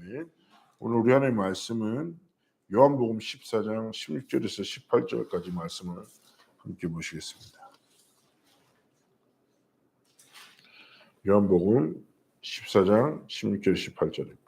아멘. 오늘 우리 하나님의 말씀은 요한복음 14장 16절에서 18절까지 말씀을 함께 보시겠습니다. 요한복음 14장 16절 18절입니다.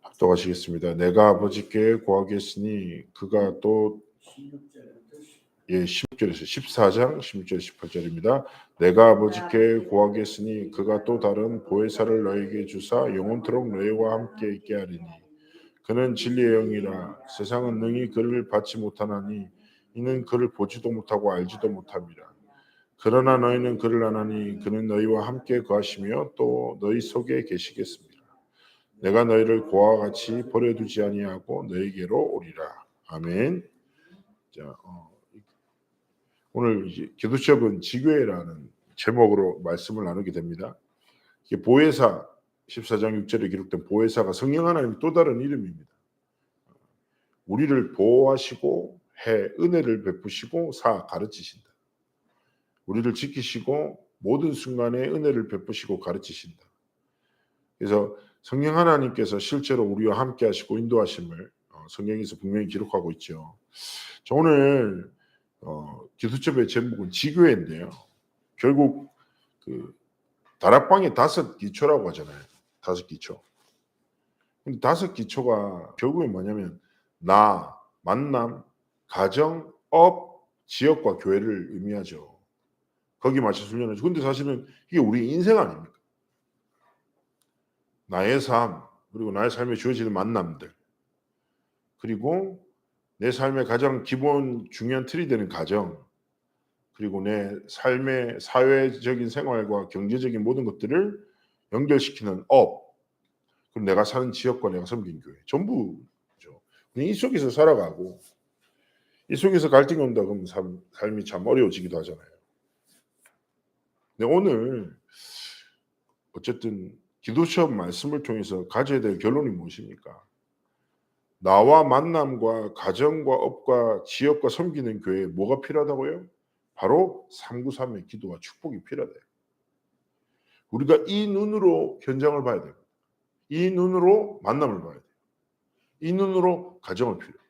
합독하시겠습니다. 내가 아버지께 구하겠으니 그가 또 16절에서 14장 16절 18절입니다. 내가 아버지께 구하겠으니 그가 또 다른 보혜사를 너에게 주사 영원토록 너희와 함께 있게 하리니 그는 진리의 영이라 세상은 능히 그를 받지 못하나니 이는 그를 보지도 못하고 알지도 못함이라. 그러나 너희는 그를 아나니 그는 너희와 함께 거하시며 또 너희 속에 계시겠습니다. 내가 너희를 고아와 같이 버려두지 아니하고 너희에게로 오리라. 아멘. 자, 오늘 이제 기도첩은 지교회라는 제목으로 말씀을 나누게 됩니다. 이게 보혜사 14장 6절에 기록된 보혜사가 성령 하나님의 또 다른 이름입니다. 우리를 보호하시고 은혜를 베푸시고 가르치신다. 우리를 지키시고 모든 순간에 은혜를 베푸시고 가르치신다. 그래서 성령 하나님께서 실제로 우리와 함께 하시고 인도하심을 성경에서 분명히 기록하고 있죠. 자, 오늘 기도첩의 제목은 지교회인데요. 결국 그 다락방의 5기초라고 하잖아요. 5기초. 근데 5기초가 결국은 뭐냐면 나, 만남, 가정, 업, 지역과 교회를 의미하죠. 거기 맞춰서 훈련하죠. 근데 사실은 이게 우리 인생 아닙니까? 나의 삶, 그리고 나의 삶에 주어지는 만남들, 그리고 내 삶의 가장 기본 중요한 틀이 되는 가정, 그리고 내 삶의 사회적인 생활과 경제적인 모든 것들을 연결시키는 업, 그리고 내가 사는 지역과 내가 섬긴 교회, 전부죠. 이 속에서 살아가고 이 속에서 갈등이 온다 그러면 삶이 참 어려워지기도 하잖아요. 근데 오늘 어쨌든 기도처럼 말씀을 통해서 가져야 될 결론이 무엇입니까? 나와 만남과 가정과 업과 지역과 섬기는 교회에 뭐가 필요하다고요? 바로 393의 기도와 축복이 필요하다. 우리가 이 눈으로 현장을 봐야 돼요. 이 눈으로 만남을 봐야 돼요. 이 눈으로 가정을 필요해요.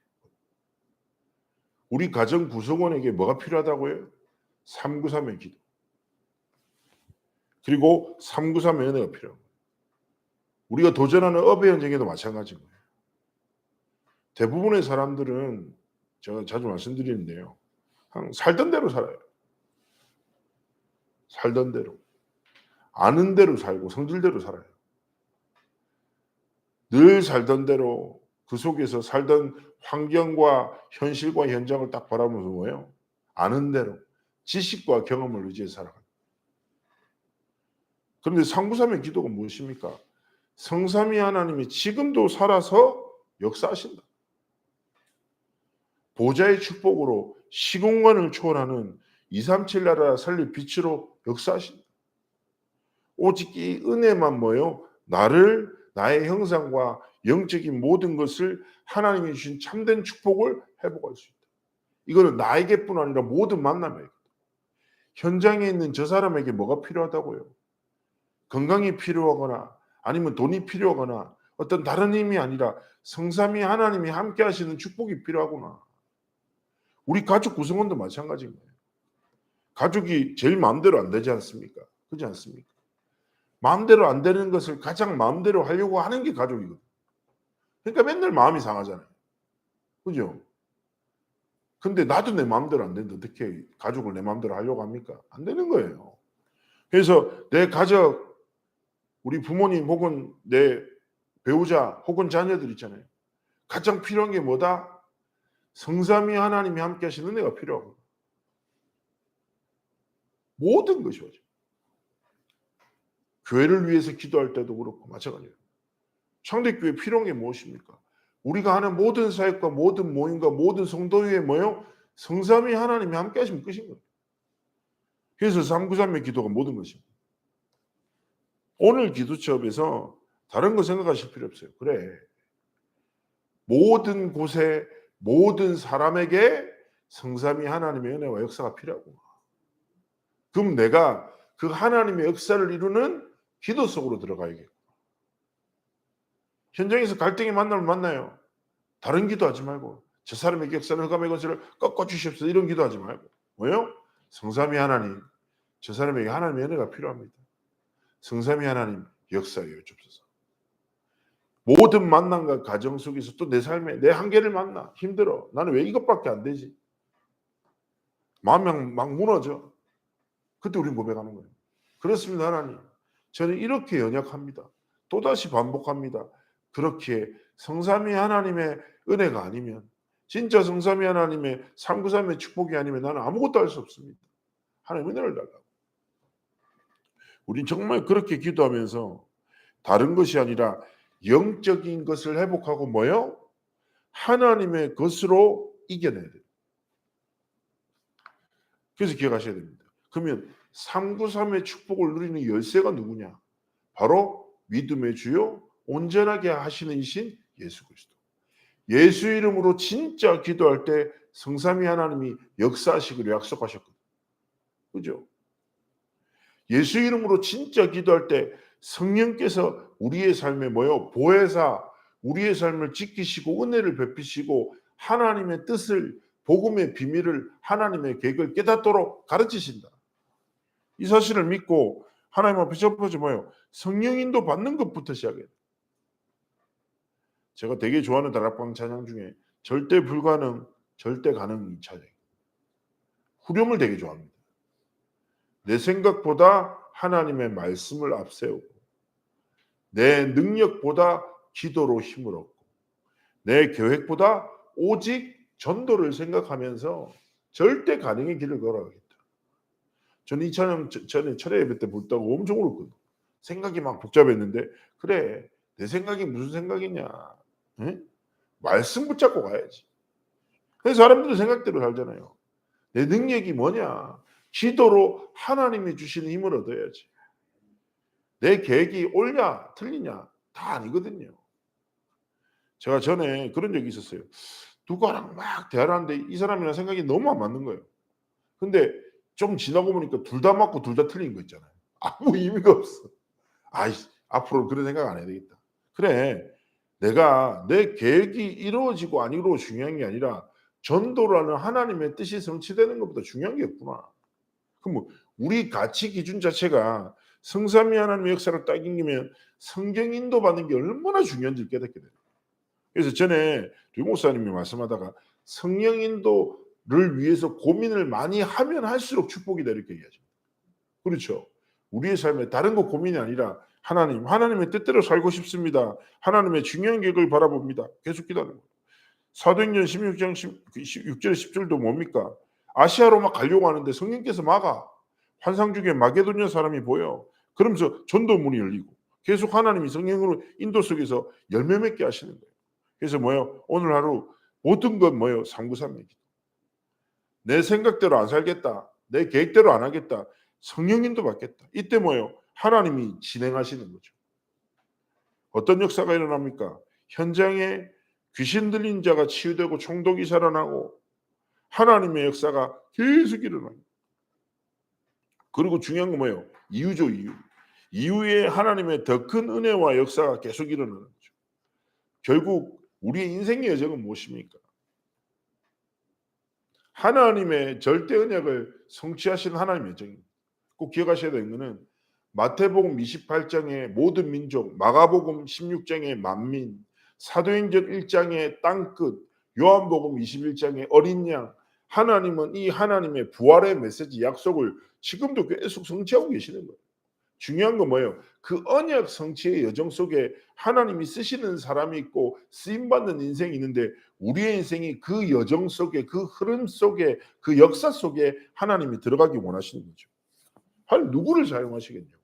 우리 가정 구성원에게 뭐가 필요하다고요? 393의 기도. 그리고 393의 은혜가 필요합니다. 우리가 도전하는 업의 현장에도 마찬가지인 거예요. 대부분의 사람들은 제가 자주 말씀드리는데요. 살던 대로 살아요. 살던 대로. 아는 대로 살고 성질대로 살아요. 늘 살던 대로 그 속에서 살던 환경과 현실과 현장을 딱 바라보면서 뭐예요? 아는 대로 지식과 경험을 의지해서 살아가요. 그런데 393의 기도가 무엇입니까? 성삼위 하나님이 지금도 살아서 역사하신다. 보좌의 축복으로 시공간을 초월하는 237 나라 살릴 빛으로 역사하신다. 오직 이 은혜만 뭐예요? 나의 형상과 영적인 모든 것을 하나님이 주신 참된 축복을 회복할 수 있다. 이거는 나에게뿐 아니라 모든 만남에 현장에 있는 저 사람에게 뭐가 필요하다고요? 건강이 필요하거나 아니면 돈이 필요하거나 어떤 다른 힘이 아니라 성삼위 하나님이 함께 하시는 축복이 필요하구나. 우리 가족 구성원도 마찬가지인 거예요. 가족이 제일 마음대로 안 되지 않습니까? 그렇지 않습니까? 마음대로 안 되는 것을 가장 마음대로 하려고 하는 게 가족이거든요. 그러니까 맨날 마음이 상하잖아요. 그죠? 근데 나도 내 마음대로 안 되는데 어떻게 가족을 내 마음대로 하려고 합니까? 안 되는 거예요. 그래서 내 가족, 우리 부모님 혹은 내 배우자 혹은 자녀들 있잖아요. 가장 필요한 게 뭐다? 성삼위 하나님이 함께 하시는 은혜가 필요하고 모든 것이 오죠. 교회를 위해서 기도할 때도 그렇고 마찬가지예요. 창대교회 필요한 게 무엇입니까? 우리가 하는 모든 사역과 모든 모임과 모든 성도회에 뭐예요? 성삼위 하나님이 함께 하시면 끝인 거예요. 그래서 393의 기도가 모든 것입니다. 오늘 기도첩에서 다른 거 생각하실 필요 없어요. 그래. 모든 곳에 모든 사람에게 성삼위 하나님의 은혜와 역사가 필요하고 그럼 내가 그 하나님의 역사를 이루는 기도 속으로 들어가야겠고 현장에서 갈등이 만나면 만나요. 다른 기도하지 말고 저 사람의 역사는 흑암의 권세를 꺾어 주십시오. 이런 기도하지 말고 뭐요? 성삼위 하나님, 저 사람에게 하나님의 은혜가 필요합니다. 성삼위 하나님 역사하여 주옵소서. 모든 만남과 가정 속에서 또 내 삶에 내 한계를 만나 힘들어. 나는 왜 이것밖에 안 되지? 마음이 막 무너져. 그때 우리는 고백하는 거예요. 그렇습니다, 하나님. 저는 이렇게 연약합니다. 또다시 반복합니다. 그렇게 성삼위 하나님의 은혜가 아니면 진짜 성삼위 하나님의 393의 축복이 아니면 나는 아무것도 할 수 없습니다. 하나님 은혜를 달라고. 우린 정말 그렇게 기도하면서 다른 것이 아니라 영적인 것을 회복하고 뭐요? 하나님의 것으로 이겨내야 돼요. 그래서 기억하셔야 됩니다. 그러면 393의 축복을 누리는 열쇠가 누구냐? 바로 믿음의 주요 온전하게 하시는 이신 예수 그리스도. 예수 이름으로 진짜 기도할 때 성삼위 하나님이 역사하시기로 약속하셨거든요. 그죠? 예수 이름으로 진짜 기도할 때 성령께서 우리의 삶에 뭐요? 보혜사, 우리의 삶을 지키시고 은혜를 베푸시고 하나님의 뜻을 복음의 비밀을 하나님의 계획을 깨닫도록 가르치신다. 이 사실을 믿고 하나님 앞에 첫 번째 뭐예요? 성령 인도 받는 것부터 시작해요. 제가 되게 좋아하는 다락방 찬양 중에 절대 불가능, 절대 가능 찬양. 후렴을 되게 좋아합니다. 내 생각보다 하나님의 말씀을 앞세우고 내 능력보다 기도로 힘을 얻고 내 계획보다 오직 전도를 생각하면서 절대 가능의 길을 걸어가겠다. 저는 이 찬양 전에 철회 예배 때 불다고 엄청 울었거든요. 생각이 막 복잡했는데 그래 내 생각이 무슨 생각이냐. 응? 말씀 붙잡고 가야지. 그래서 사람들은 생각대로 살잖아요. 내 능력이 뭐냐. 기도로 하나님이 주시는 힘을 얻어야지. 내 계획이 옳냐 틀리냐 다 아니거든요. 제가 전에 그런 적이 있었어요. 누구랑 막 대화를 하는데 이 사람이랑 생각이 너무 안 맞는 거예요. 근데 좀 지나고 보니까 둘 다 맞고 둘 다 틀린 거 있잖아요. 아무 의미가 없어. 아이 앞으로 그런 생각 안 해야 되겠다. 그래 내가 내 계획이 이루어지고 안 이루어지고 중요한 게 아니라 전도라는 하나님의 뜻이 성취되는 것보다 중요한 게 없구나. 그럼 뭐 우리 가치 기준 자체가 성삼위 하나님의 역사를 딱 인기면 성경 인도 받는 게 얼마나 중요한지 깨닫게 돼요. 그래서 전에 류 목사님이 말씀하다가 성령 인도를 위해서 고민을 많이 하면 할수록 축복이다 이렇게 얘기하죠. 그렇죠. 우리의 삶에 다른 거 고민이 아니라 하나님의 뜻대로 살고 싶습니다. 하나님의 중요한 계획을 바라봅니다. 계속 기도하는 거예요. 사도행전 16장 6절 10절도 뭡니까? 아시아로 막 가려고 하는데 성령께서 막아. 환상 중에 마게도냐 사람이 보여. 그러면서 전도문이 열리고 계속 하나님이 성령으로 인도 속에서 열매 맺게 하시는 거예요. 그래서 뭐예요? 오늘 하루 모든 건 뭐예요? 393의 기도. 내 생각대로 안 살겠다. 내 계획대로 안 하겠다. 성령 인도 받겠다. 이때 뭐예요? 하나님이 진행하시는 거죠. 어떤 역사가 일어납니까? 현장에 귀신 들린 자가 치유되고 총독이 살아나고 하나님의 역사가 계속 일어나요. 그리고 중요한 건 뭐예요? 이유죠, 이유. 이후에 하나님의 더 큰 은혜와 역사가 계속 일어나는 거죠. 결국 우리의 인생의 여정은 무엇입니까? 하나님의 절대 언약을 성취하신 하나님의 여정입니다. 꼭 기억하셔야 되는 것은 마태복음 28장의 모든 민족, 마가복음 16장의 만민, 사도행전 1장의 땅끝, 요한복음 21장의 어린 양, 하나님은 이 하나님의 부활의 메시지 약속을 지금도 계속 성취하고 계시는 거예요. 중요한 건 뭐예요? 그 언약 성취의 여정 속에 하나님이 쓰시는 사람이 있고 쓰임받는 인생이 있는데 우리의 인생이 그 여정 속에 그 흐름 속에 그 역사 속에 하나님이 들어가기 원하시는 거죠. 누구를 사용하시겠냐고.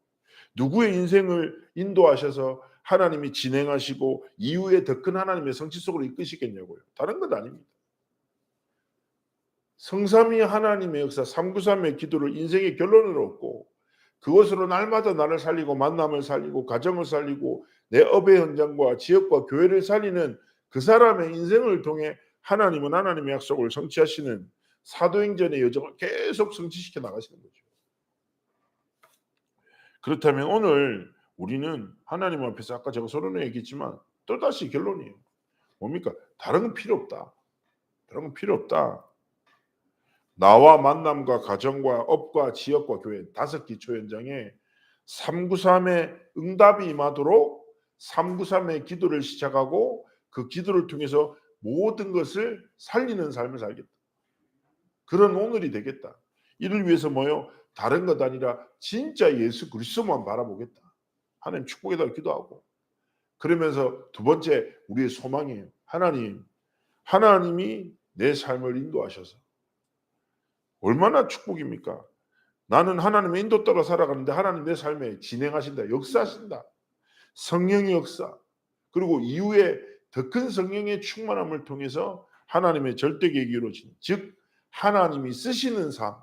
누구의 인생을 인도하셔서 하나님이 진행하시고 이후에 더 큰 하나님의 성취 속으로 이끄시겠냐고요. 다른 건 아닙니다. 성삼위 하나님의 역사 393의 기도를 인생의 결론으로 얻고 그것으로 날마다 나를 살리고 만남을 살리고 가정을 살리고 내 업의 현장과 지역과 교회를 살리는 그 사람의 인생을 통해 하나님은 하나님의 약속을 성취하시는 사도행전의 여정을 계속 성취시켜 나가시는 거죠. 그렇다면 오늘 우리는 하나님 앞에서 아까 제가 서론에 얘기했지만 또다시 결론이에요. 뭡니까? 다른 건 필요 없다. 다른 건 필요 없다. 나와 만남과 가정과 업과 지역과 교회 5기초 현장에 393의 응답이 임하도록 393의 기도를 시작하고 그 기도를 통해서 모든 것을 살리는 삶을 살겠다. 그런 오늘이 되겠다. 이를 위해서 뭐요? 다른 것 아니라 진짜 예수 그리스도만 바라보겠다. 하나님 축복에다 기도하고 그러면서 두 번째 우리의 소망이에요. 하나님이 내 삶을 인도하셔서 얼마나 축복입니까? 나는 하나님의 인도 따라 살아가는데 하나님 내 삶에 진행하신다. 역사하신다. 성령의 역사. 그리고 이후에 더 큰 성령의 충만함을 통해서 하나님의 절대 계획이 이루어지는 즉 하나님이 쓰시는 삶.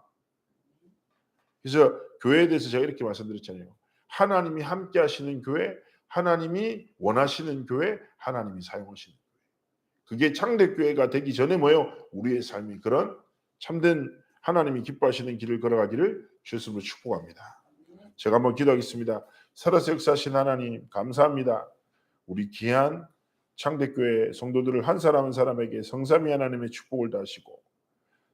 그래서 교회에 대해서 제가 이렇게 말씀드렸잖아요. 하나님이 함께 하시는 교회, 하나님이 원하시는 교회, 하나님이 사용하시는 교회. 그게 창대교회가 되기 전에 뭐예요? 우리의 삶이 그런 참된 하나님이 기뻐하시는 길을 걸어가기를 주 예수로 축복합니다. 제가 한번 기도하겠습니다. 살아서 역사하신 하나님 감사합니다. 우리 귀한 창대교회 성도들을 한 사람 한 사람에게 성삼위 하나님의 축복을 다하시고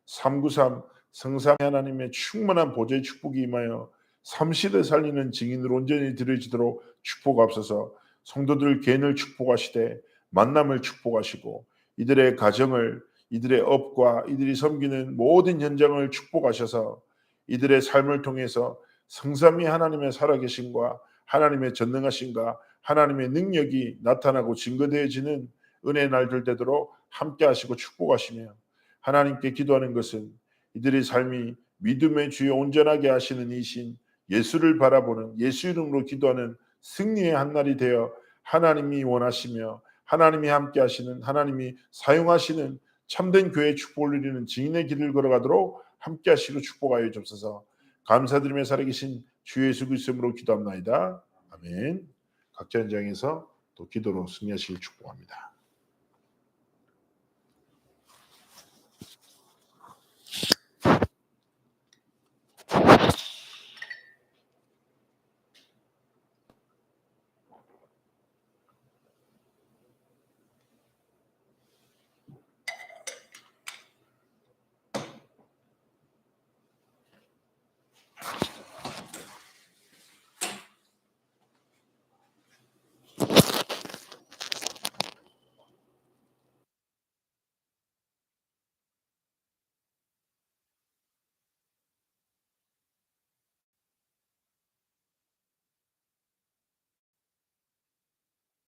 393 성삼위 하나님의 충만한 보좌의 축복이 임하여 삼시대 살리는 증인으로 온전히 드려지도록 축복하옵소서. 성도들 개인을 축복하시되 만남을 축복하시고 이들의 가정을 이들의 업과 이들이 섬기는 모든 현장을 축복하셔서 이들의 삶을 통해서 성삼위 하나님의 살아계심과 하나님의 전능하심과 하나님의 능력이 나타나고 증거되어지는 은혜의 날들 되도록 함께 하시고 축복하시며 하나님께 기도하는 것은 이들의 삶이 믿음의 주여 온전하게 하시는 이신 예수를 바라보는 예수 이름으로 기도하는 승리의 한 날이 되어 하나님이 원하시며 하나님이 함께 하시는 하나님이 사용하시는 참된 교회의 축복을 누리는 증인의 길을 걸어가도록 함께 하시고 축복하여 주옵소서. 감사드리며 살아계신 주 예수 그리스도로 기도합나이다. 아멘. 각자 현장에서 또 기도로 승리하시길 축복합니다.